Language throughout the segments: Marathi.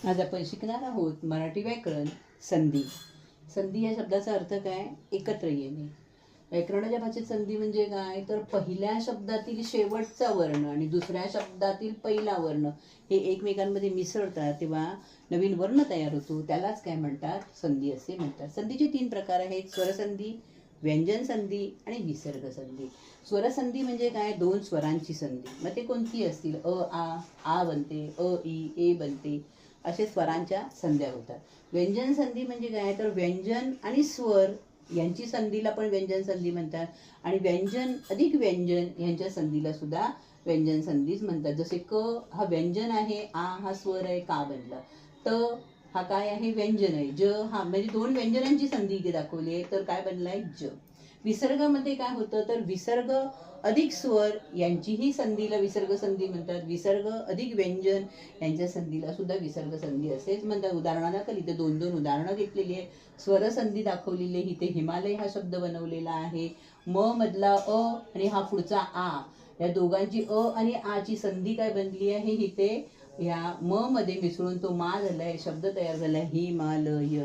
आज आपण शिकणार आहोत मराठी व्याकरण संधी. संधी या शब्दाचा अर्थ काय? एकत्र येणे. व्याकरणाच्या भाषेत संधी म्हणजे काय? तर पहिल्या शब्दातील शेवटचा वर्ण आणि दुसऱ्या शब्दातील पहिला वर्ण हे एकमेकांमध्ये मिसळतात तेव्हा नवीन वर्ण तयार होतो, त्यालाच काय म्हणतात? संधी असे म्हणतात. संधीचे 3 प्रकार आहेत: स्वरसंधी, व्यंजन संधी आणि विसर्ग संधी. स्वरसंधी म्हणजे काय? 2 स्वरांची संधी. मग ते कोणती असतील? आ बनते, ई ए बनते, असे स्वरांच्या संध्या होतात. व्यंजन संधी म्हणजे काय? तर व्यंजन आणि स्वर यांची संधीला पण व्यंजन संधी म्हणतात आणि व्यंजन अधिक व्यंजन यांच्या संधीला सुद्धा व्यंजन संधीच म्हणतात. जसे क हा व्यंजन आहे, आ हा स्वर आहे, का बनला. त हा काय आहे? व्यंजन आहे. ज हा म्हणजे 2 व्यंजनांची संधी इथे दाखवली आहे, तर काय बनलाय? ज. विसर्गामध्ये काय होतं? तर विसर्ग अधिक स्वर यांचीही संधीला विसर्ग संधी म्हणतात. विसर्ग अधिक व्यंजन यांच्या संधीला सुद्धा विसर्ग संधी असेच म्हणतात. उदाहरणादाखल इथे 2 उदाहरणं घेतलेली आहे. स्वरसंधी दाखवलेली आहे. इथे हिमालय हा शब्द बनवलेला आहे. म मधला अ आणि हा पुढचा आ, या दोघांची अ आणि आ ची संधी काय बनली आहे? इथे या म मध्ये मिसळून तो मा झालाय, शब्द तयार झालाय हिमालय.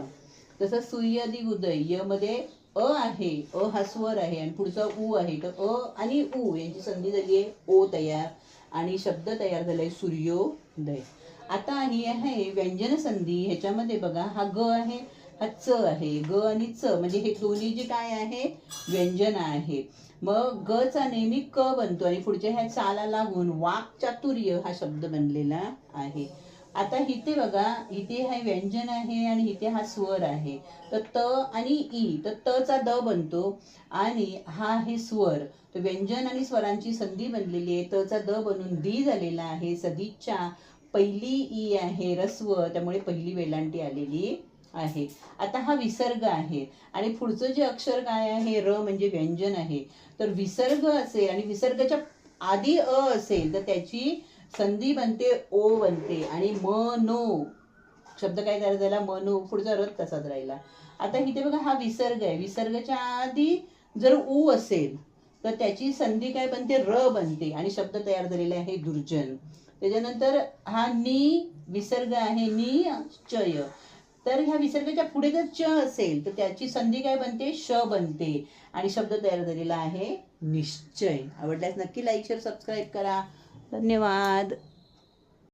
तसंच सूर्य अधिक उदय, य मध्ये अ आहे, अ हा स्वर आहे आणि पुढचा उ आहे, तर अ आणि उ यांची संधी झाली आहे ओ तयार आणि शब्द तयार झालाय सूर्योदय. आता ही आहे व्यंजन संधी. ह्याच्यामध्ये बघा, हा ग आहे, हा च आहे. ग आणि च म्हणजे हे दोन्ही जे काय आहे? व्यंजन आहे. मग ग चा नेहमी क बनतो आणि पुढच्या ह्या चाला लागून वाक् चातुर्य हा शब्द बनलेला आहे. आता इथे बघा, इथे हे व्यंजन आहे आणि इथे हा स्वर आहे, तर त आणि ई, तर त चा द बनतो आणि हा आहे स्वर, तर व्यंजन आणि स्वरांची संधी बनलेली आहे. त चा द बनून दी झालेला आहे. सदिच्छा पहिली ई आहे, रस्व, त्यामुळे पहिली वेलांटी आलेली आहे. आता हा विसर्ग आहे आणि पुढचं जे अक्षर काय आहे? र म्हणजे व्यंजन आहे. तर विसर्ग असेल आणि विसर्गाच्या आधी अ असेल तर त्याची संधी बनते ओ बनते आणि मनो शब्द काय तयार झाला? मनो. पुढचा रथ तसाच राहिला. आता इथे बघा, हा विसर्ग आहे. विसर्गाच्या आधी जर उ असेल तर त्याची संधी काय बनते? र बनते आणि शब्द तयार झालेला आहे दुर्जन. त्याच्यानंतर हा नी विसर्ग आहे, नी चय, तर ह्या विसर्गाच्या पुढे जर च असेल तर त्याची संधी काय बनते? श बनते आणि शब्द तयार झालेला आहे निश्चय. आवडल्यास नक्की लाईक शेअर सबस्क्राईब करा. धन्यवाद.